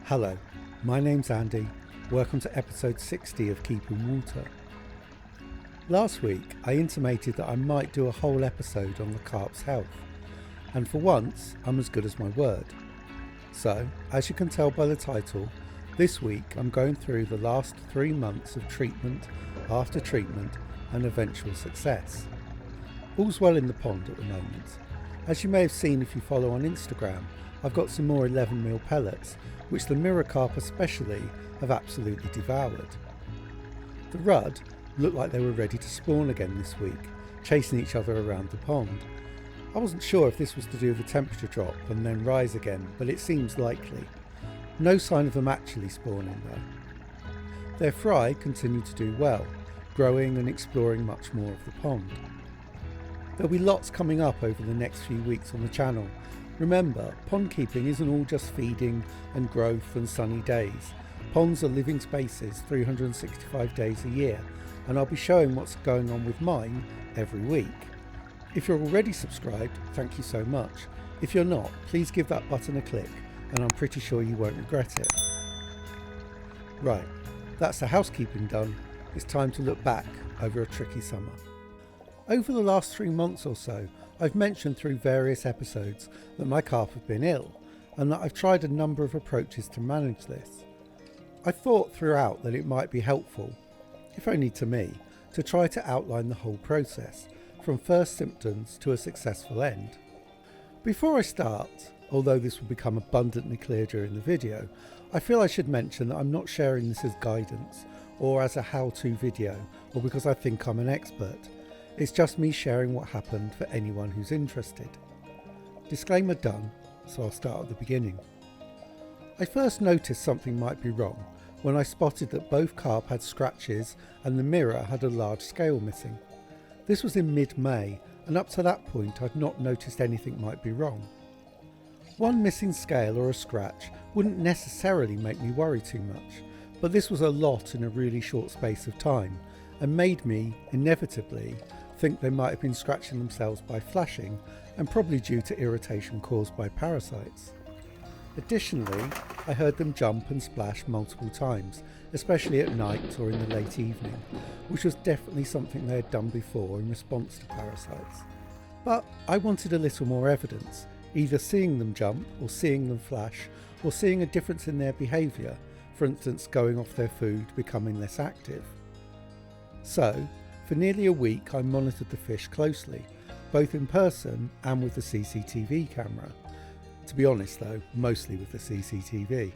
Hello, my name's Andy. Welcome to episode 60 of Keeping Water. Last week I intimated that I might do a whole episode on the carp's health, and for once I'm as good as my word. So, as you can tell by the title, this week I'm going through the last 3 months of treatment after treatment and eventual success. All's well in the pond at the moment. As you may have seen if you follow on Instagram, I've got some more 11mm pellets, which the mirror carp especially have absolutely devoured. The rudd looked like they were ready to spawn again this week, chasing each other around the pond. I wasn't sure if this was to do with the temperature drop and then rise again, but it seems likely. No sign of them actually spawning though. Their fry continued to do well, growing and exploring much more of the pond. There'll be lots coming up over the next few weeks on the channel. Remember, pond keeping isn't all just feeding and growth and sunny days. Ponds are living spaces 365 days a year, and I'll be showing what's going on with mine every week. If you're already subscribed, thank you so much. If you're not, please give that button a click, and I'm pretty sure you won't regret it. Right, that's the housekeeping done. It's time to look back over a tricky summer. Over the last 3 months or so, I've mentioned through various episodes that my carp have been ill, and that I've tried a number of approaches to manage this. I thought throughout that it might be helpful, if only to me, to try to outline the whole process, from first symptoms to a successful end. Before I start, although this will become abundantly clear during the video, I feel I should mention that I'm not sharing this as guidance, or as a how-to video, or because I think I'm an expert. It's just me sharing what happened for anyone who's interested. Disclaimer done, so I'll start at the beginning. I first noticed something might be wrong when I spotted that both carp had scratches and the mirror had a large scale missing. This was in mid-May, and up to that point I'd not noticed anything might be wrong. One missing scale or a scratch wouldn't necessarily make me worry too much, but this was a lot in a really short space of time, and made me, inevitably, think they might have been scratching themselves by flashing, and probably due to irritation caused by parasites. Additionally, I heard them jump and splash multiple times, especially at night or in the late evening, which was definitely something they had done before in response to parasites. But I wanted a little more evidence, either seeing them jump or seeing them flash, or seeing a difference in their behaviour, for instance going off their food, becoming less active. So, for nearly a week I monitored the fish closely, both in person and with the CCTV camera. To be honest though, mostly with the CCTV.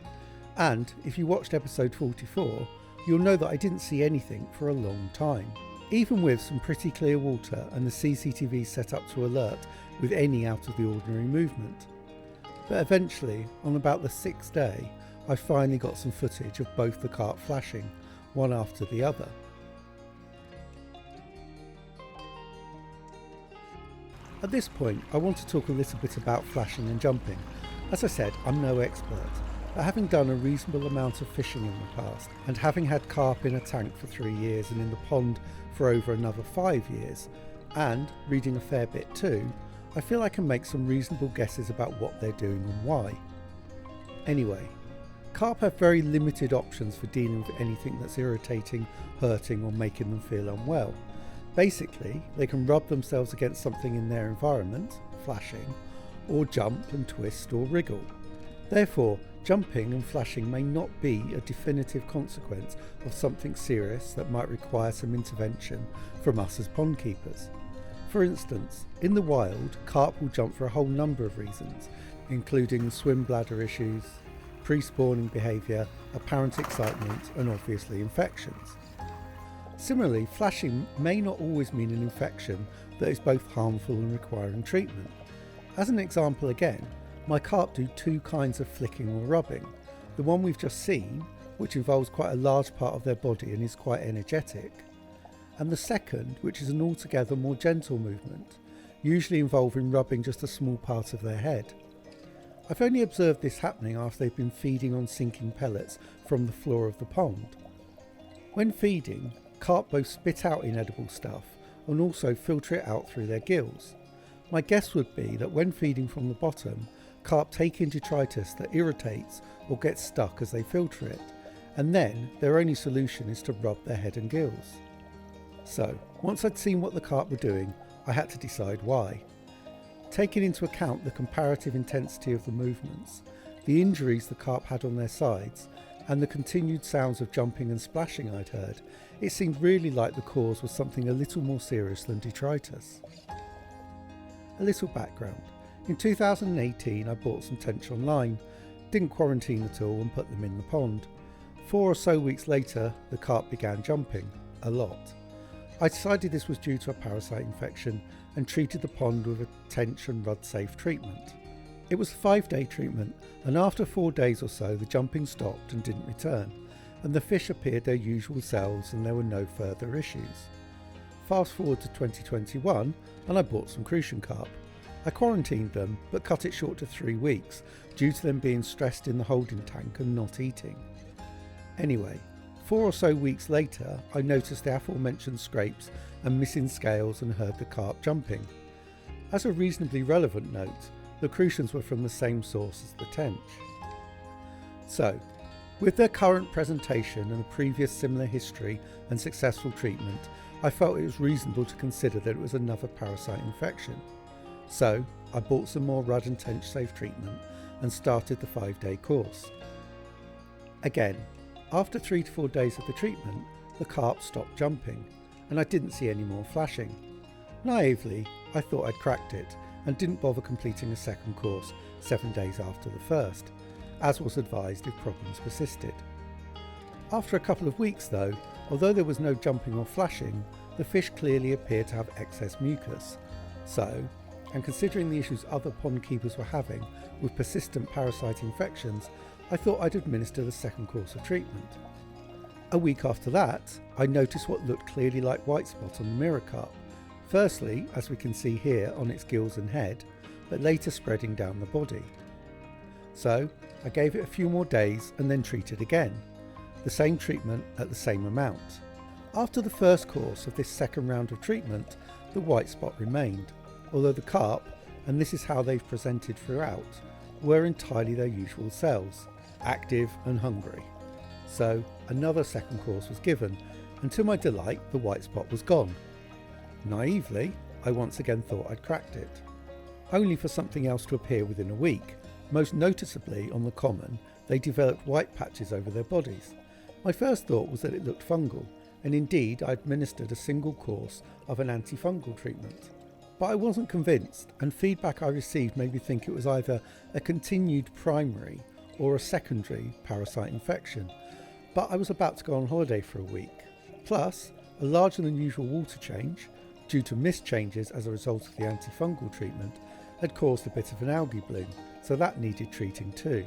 And if you watched episode 44, you'll know that I didn't see anything for a long time. Even with some pretty clear water and the CCTV set up to alert with any out of the ordinary movement. But eventually, on about the 6th day, I finally got some footage of both the carp flashing, one after the other. At this point, I want to talk a little bit about flashing and jumping. As I said, I'm no expert, but having done a reasonable amount of fishing in the past, and having had carp in a tank for 3 years and in the pond for over another 5 years, and reading a fair bit too, I feel I can make some reasonable guesses about what they're doing and why. Anyway, carp have very limited options for dealing with anything that's irritating, hurting or making them feel unwell. Basically, they can rub themselves against something in their environment, flashing, or jump and twist or wriggle. Therefore, jumping and flashing may not be a definitive consequence of something serious that might require some intervention from us as pond keepers. For instance, in the wild, carp will jump for a whole number of reasons, including swim bladder issues, pre-spawning behaviour, apparent excitement, and obviously infections. Similarly, flashing may not always mean an infection that is both harmful and requiring treatment. As an example again, my carp do 2 kinds of flicking or rubbing. The one we've just seen, which involves quite a large part of their body and is quite energetic, and the second, which is an altogether more gentle movement, usually involving rubbing just a small part of their head. I've only observed this happening after they've been feeding on sinking pellets from the floor of the pond. When feeding, carp both spit out inedible stuff and also filter it out through their gills. My guess would be that when feeding from the bottom, carp take in detritus that irritates or gets stuck as they filter it, and then their only solution is to rub their head and gills. So, once I'd seen what the carp were doing, I had to decide why. Taking into account the comparative intensity of the movements, the injuries the carp had on their sides, and the continued sounds of jumping and splashing I'd heard, it seemed really like the cause was something a little more serious than detritus. A little background. In 2018 I bought some tench online, didn't quarantine at all and put them in the pond. 4 or so weeks later the carp began jumping, a lot. I decided this was due to a parasite infection and treated the pond with a tench and rud safe treatment. It was a 5-day treatment, and after 4 days or so the jumping stopped and didn't return, and the fish appeared their usual selves and there were no further issues. Fast forward to 2021 and I bought some crucian carp. I quarantined them but cut it short to 3 weeks due to them being stressed in the holding tank and not eating. Anyway, 4 or so weeks later I noticed the aforementioned scrapes and missing scales and heard the carp jumping. As a reasonably relevant note, the crucians were from the same source as the tench. So, with their current presentation and the previous similar history and successful treatment, I felt it was reasonable to consider that it was another parasite infection. So, I bought some more rud and tench safe treatment and started the 5-day course. Again, after 3 to 4 days of the treatment, the carp stopped jumping and I didn't see any more flashing. Naively, I thought I'd cracked it and didn't bother completing a second course 7 days after the first, as was advised if problems persisted. After a couple of weeks though, although there was no jumping or flashing, the fish clearly appeared to have excess mucus. So, and considering the issues other pond keepers were having with persistent parasite infections, I thought I'd administer the second course of treatment. A week after that, I noticed what looked clearly like white spot on the mirror carp. Firstly, as we can see here, on its gills and head, but later spreading down the body. So, I gave it a few more days and then treated again. The same treatment at the same amount. After the first course of this second round of treatment, the white spot remained, although the carp, and this is how they've presented throughout, were entirely their usual selves, active and hungry. So, another second course was given, and to my delight, the white spot was gone. Naively, I once again thought I'd cracked it, only for something else to appear within a week. Most noticeably on the common, they developed white patches over their bodies. My first thought was that it looked fungal, and indeed I administered a single course of an antifungal treatment. But I wasn't convinced, and feedback I received made me think it was either a continued primary or a secondary parasite infection. But I was about to go on holiday for a week. Plus, a larger than usual water change, due to mist changes as a result of the antifungal treatment, had caused a bit of an algae bloom, so that needed treating too.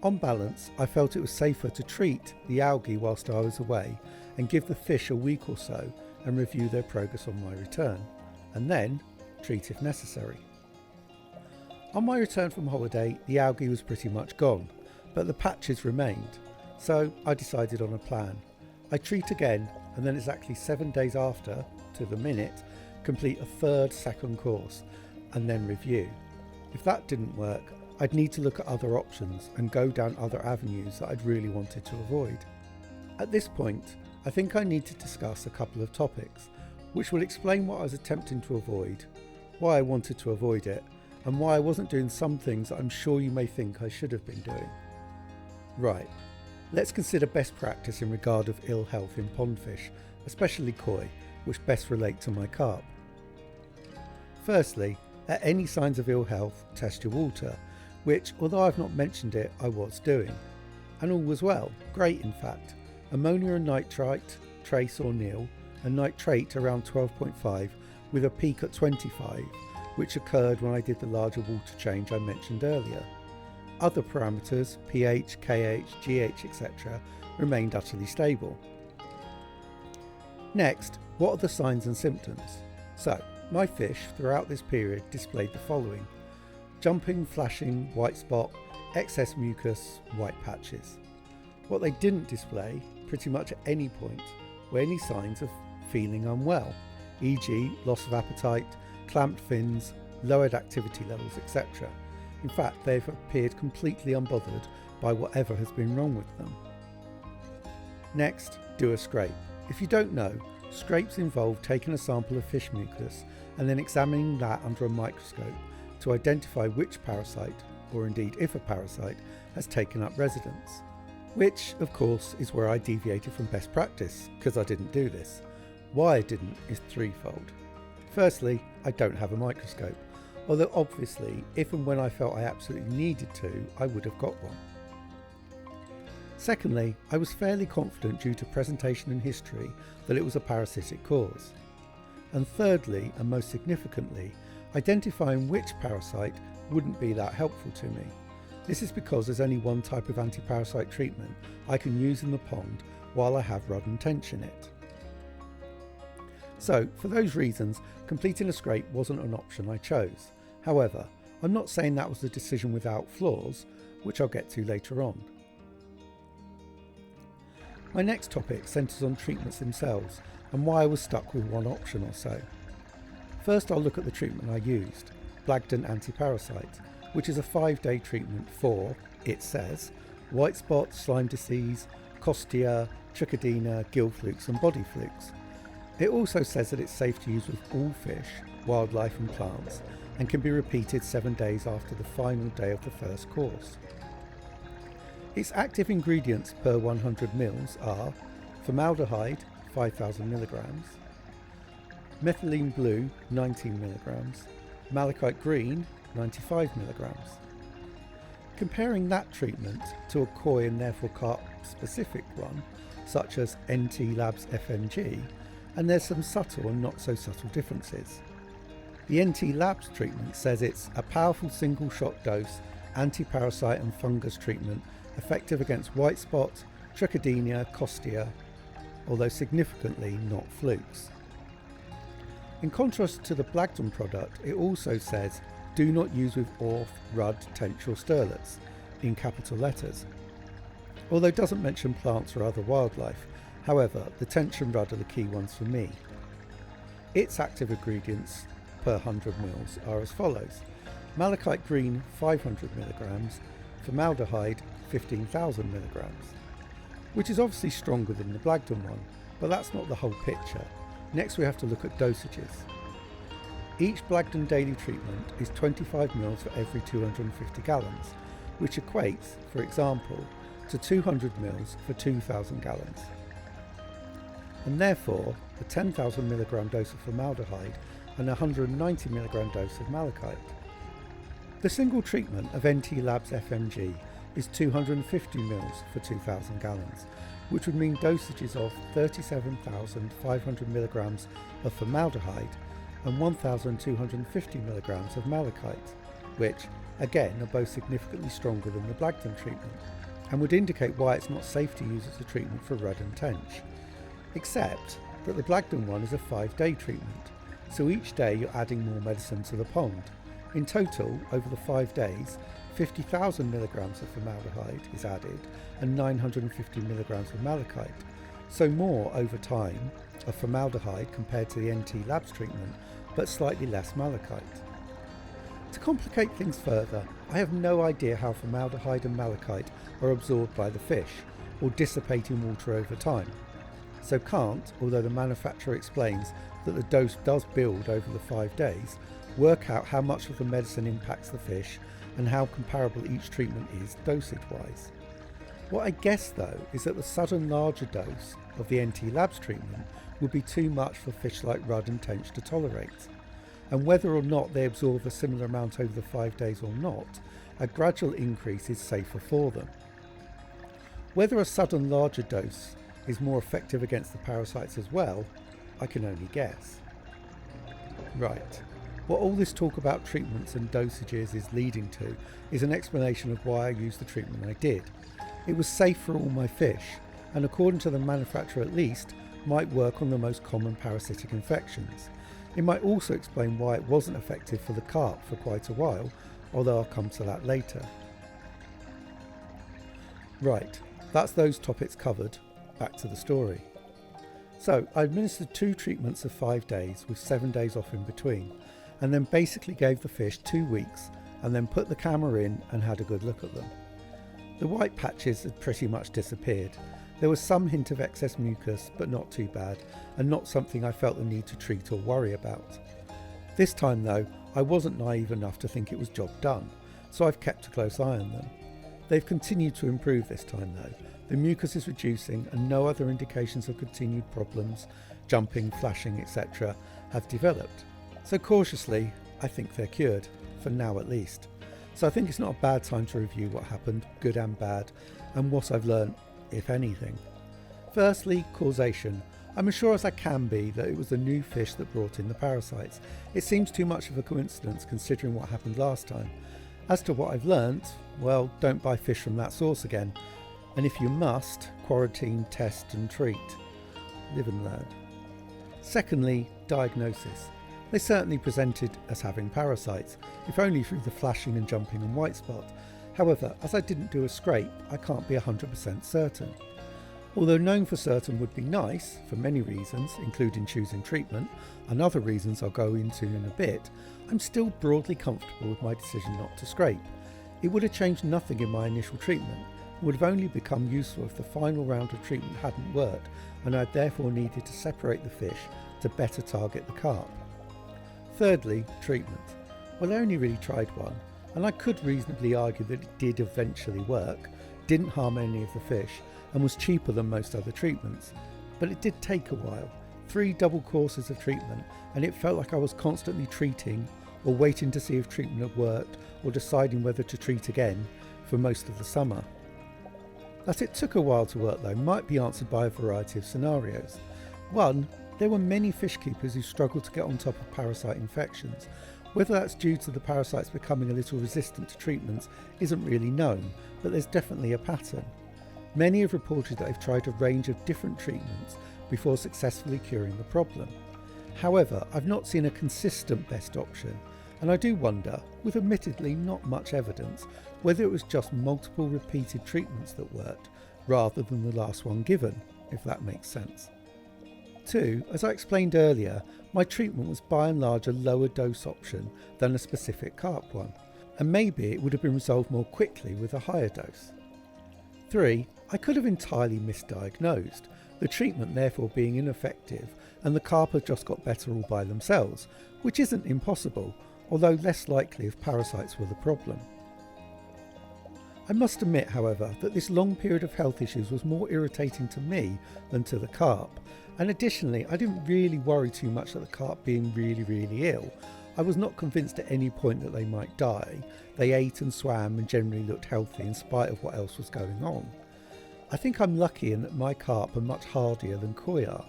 On balance, I felt it was safer to treat the algae whilst I was away and give the fish a week or so and review their progress on my return, and then treat if necessary. On my return from holiday, the algae was pretty much gone, but the patches remained, so I decided on a plan. I treat again, and then exactly 7 days after, to the minute, complete a third second course, and then review. If that didn't work, I'd need to look at other options and go down other avenues that I'd really wanted to avoid. At this point, I think I need to discuss a couple of topics, which will explain what I was attempting to avoid, why I wanted to avoid it, and why I wasn't doing some things that I'm sure you may think I should have been doing. Right, let's consider best practice in regard of ill health in pond fish, especially koi, which best relate to my carp. Firstly, at any signs of ill health, test your water, which, although I've not mentioned it, I was doing. And all was well, great in fact. Ammonia and nitrite, trace or nil, and nitrate around 12.5 with a peak at 25, which occurred when I did the larger water change I mentioned earlier. Other parameters, pH, KH, GH, etc., remained utterly stable. Next, what are the signs and symptoms? So, my fish throughout this period displayed the following: jumping, flashing, white spot, excess mucus, white patches. What they didn't display, pretty much at any point, were any signs of feeling unwell, e.g. loss of appetite, clamped fins, lowered activity levels, etc. In fact, they've appeared completely unbothered by whatever has been wrong with them. Next, do a scrape. If you don't know, scrapes involve taking a sample of fish mucus and then examining that under a microscope to identify which parasite, or indeed if a parasite, has taken up residence. Which, of course, is where I deviated from best practice, because I didn't do this. Why I didn't is threefold. Firstly, I don't have a microscope, although obviously, if and when I felt I absolutely needed to, I would have got one. Secondly, I was fairly confident due to presentation and history that it was a parasitic cause. And thirdly, and most significantly, identifying which parasite wouldn't be that helpful to me. This is because there's only one type of anti-parasite treatment I can use in the pond while I have rod and tench in it. So, for those reasons, completing a scrape wasn't an option I chose. However, I'm not saying that was a decision without flaws, which I'll get to later on. My next topic centres on treatments themselves and why I was stuck with one option or so. First, I'll look at the treatment I used, Blagden Antiparasite, which is a 5-day treatment for, it says, white spot, slime disease, costia, trichodina, gill flukes and body flukes. It also says that it's safe to use with all fish, wildlife and plants, and can be repeated 7 days after the final day of the first course. Its active ingredients per 100 ml are formaldehyde 5,000 mg, methylene blue 19 mg, malachite green 95 mg. Comparing that treatment to a koi and therefore carp specific one, such as NT Labs FMG, and there's some subtle and not so subtle differences. The NT Labs treatment says it's a powerful single shot dose anti-parasite and fungus treatment effective against white spot, trichodina, costia, although significantly not flukes. In contrast to the Blagden product, it also says do not use with orth, rudd, tench or sterlets in capital letters, although it doesn't mention plants or other wildlife. However, the tench and rudd are the key ones for me. Its active ingredients per 100 ml are as follows: malachite green 500 mg, formaldehyde 15,000 mg, which is obviously stronger than the Blagden one, but that's not the whole picture. Next we have to look at dosages. Each Blagden daily treatment is 25 ml for every 250 gallons, which equates, for example, to 200 ml for 2,000 gallons. And therefore, a 10,000 mg dose of formaldehyde and a 190 mg dose of malachite. The single treatment of NT Labs FMG is 250 ml for 2,000 gallons, which would mean dosages of 37,500 mg of formaldehyde and 1,250 mg of malachite, which, again, are both significantly stronger than the Blagden treatment, and would indicate why it's not safe to use as a treatment for rudd and tench, except that the Blagden one is a 5-day treatment, so each day you're adding more medicine to the pond. In total, over the 5 days, 50,000 mg of formaldehyde is added and 950 mg of malachite, so more over time of formaldehyde compared to the NT Labs treatment, but slightly less malachite. To complicate things further, I have no idea how formaldehyde and malachite are absorbed by the fish or dissipate in water over time, so can't, although the manufacturer explains that the dose does build over the 5 days, work out how much of the medicine impacts the fish and how comparable each treatment is dosage-wise. What I guess though is that the sudden larger dose of the NT Labs treatment would be too much for fish like rudd and tench to tolerate, and whether or not they absorb a similar amount over the 5 days or not, a gradual increase is safer for them. Whether a sudden larger dose is more effective against the parasites as well, I can only guess. Right. What all this talk about treatments and dosages is leading to is an explanation of why I used the treatment I did. It was safe for all my fish, and according to the manufacturer at least, might work on the most common parasitic infections. It might also explain why it wasn't effective for the carp for quite a while, although I'll come to that later. Right, that's those topics covered. Back to the story. So I administered 2 treatments of 5 days with 7 days off in between, and then basically gave the fish 2 weeks and then put the camera in and had a good look at them. The white patches had pretty much disappeared. There was some hint of excess mucus, but not too bad, and not something I felt the need to treat or worry about. This time though, I wasn't naive enough to think it was job done, so I've kept a close eye on them. They've continued to improve this time though. The mucus is reducing and no other indications of continued problems, jumping, flashing, etc. have developed. So cautiously, I think they're cured, for now at least. So I think it's not a bad time to review what happened, good and bad, and what I've learned, if anything. Firstly, causation. I'm as sure as I can be that it was the new fish that brought in the parasites. It seems too much of a coincidence considering what happened last time. As to what I've learnt, well, don't buy fish from that source again. And if you must, quarantine, test and treat. Live and learn. Secondly, diagnosis. They certainly presented as having parasites, if only through the flashing and jumping and white spot. However, as I didn't do a scrape, I can't be 100% certain. Although knowing for certain would be nice, for many reasons, including choosing treatment, and other reasons I'll go into in a bit, I'm still broadly comfortable with my decision not to scrape. It would have changed nothing in my initial treatment, and would have only become useful if the final round of treatment hadn't worked, and I therefore needed to separate the fish to better target the carp. Thirdly, treatment. Well, I only really tried one, and I could reasonably argue that it did eventually work, didn't harm any of the fish, and was cheaper than most other treatments. But it did take a while, 3 double courses of treatment, and it felt like I was constantly treating, or waiting to see if treatment had worked, or deciding whether to treat again for most of the summer. That it took a while to work though might be answered by a variety of scenarios. One, there were many fish keepers who struggled to get on top of parasite infections. Whether that's due to the parasites becoming a little resistant to treatments isn't really known, but there's definitely a pattern. Many have reported that they've tried a range of different treatments before successfully curing the problem. However, I've not seen a consistent best option, and I do wonder, with admittedly not much evidence, whether it was just multiple repeated treatments that worked, rather than the last one given, if that makes sense. 2, as I explained earlier, my treatment was by and large a lower dose option than a specific carp one, and maybe it would have been resolved more quickly with a higher dose. 3, I could have entirely misdiagnosed, the treatment therefore being ineffective and the carp have just got better all by themselves, which isn't impossible, although less likely if parasites were the problem. I must admit, however, that this long period of health issues was more irritating to me than to the carp, and additionally I didn't really worry too much at the carp being really ill. I was not convinced at any point that they might die. They ate and swam and generally looked healthy in spite of what else was going on. I think I'm lucky in that my carp are much hardier than koi are.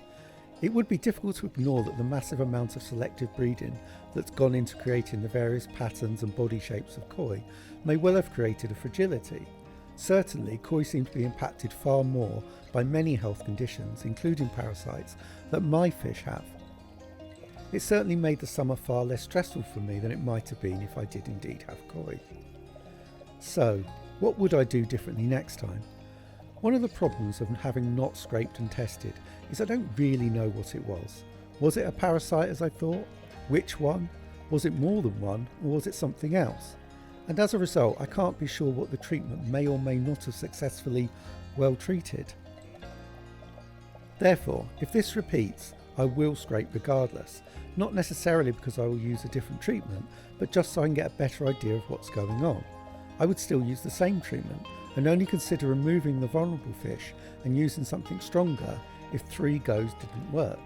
It would be difficult to ignore that the massive amount of selective breeding that's gone into creating the various patterns and body shapes of koi may well have created a fragility. Certainly, koi seem to be impacted far more by many health conditions, including parasites, that my fish have. It certainly made the summer far less stressful for me than it might have been if I did indeed have koi. So, what would I do differently next time? One of the problems of having not scraped and tested is I don't really know what it was. Was it a parasite as I thought? Which one? Was it more than one, or was it something else? And as a result, I can't be sure what the treatment may or may not have successfully well treated. Therefore, if this repeats, I will scrape regardless, not necessarily because I will use a different treatment, but just so I can get a better idea of what's going on. I would still use the same treatment, and only consider removing the vulnerable fish and using something stronger if 3 goes didn't work,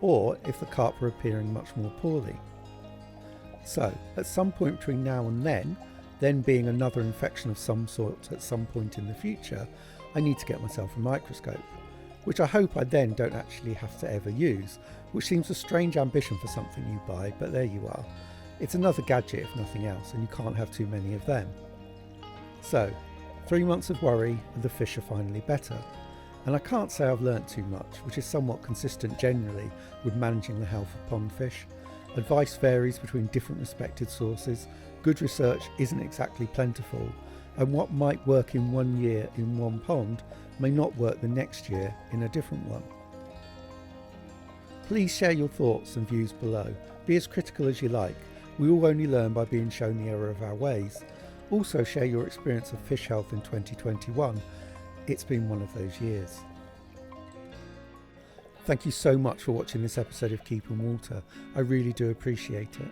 or if the carp were appearing much more poorly. So, at some point between now and then being another infection of some sort at some point in the future, I need to get myself a microscope, which I hope I then don't actually have to ever use, which seems a strange ambition for something you buy, but there you are. It's another gadget if nothing else, and you can't have too many of them. So, 3 months of worry and the fish are finally better. And I can't say I've learnt too much, which is somewhat consistent generally with managing the health of pond fish. Advice varies between different respected sources, good research isn't exactly plentiful, and what might work in 1 year in one pond may not work the next year in a different one. Please share your thoughts and views below. Be as critical as you like, We all only learn by being shown the error of our ways. Also share your experience of fish health in 2021. It's been one of those years. Thank you so much for watching this episode of Keeping Water. I really do appreciate it.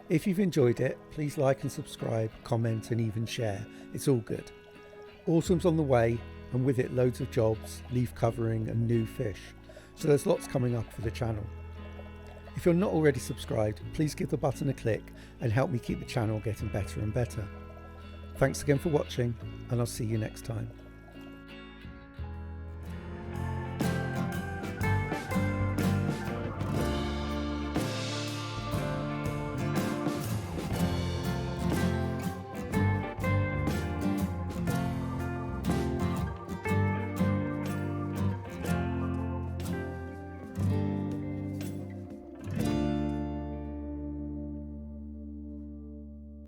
If you've enjoyed it, please like and subscribe, comment and even share. It's all good. Autumn's on the way, and with it loads of jobs, leaf covering and new fish. So there's lots coming up for the channel. If you're not already subscribed, please give the button a click and help me keep the channel getting better and better. Thanks again for watching, and I'll see you next time.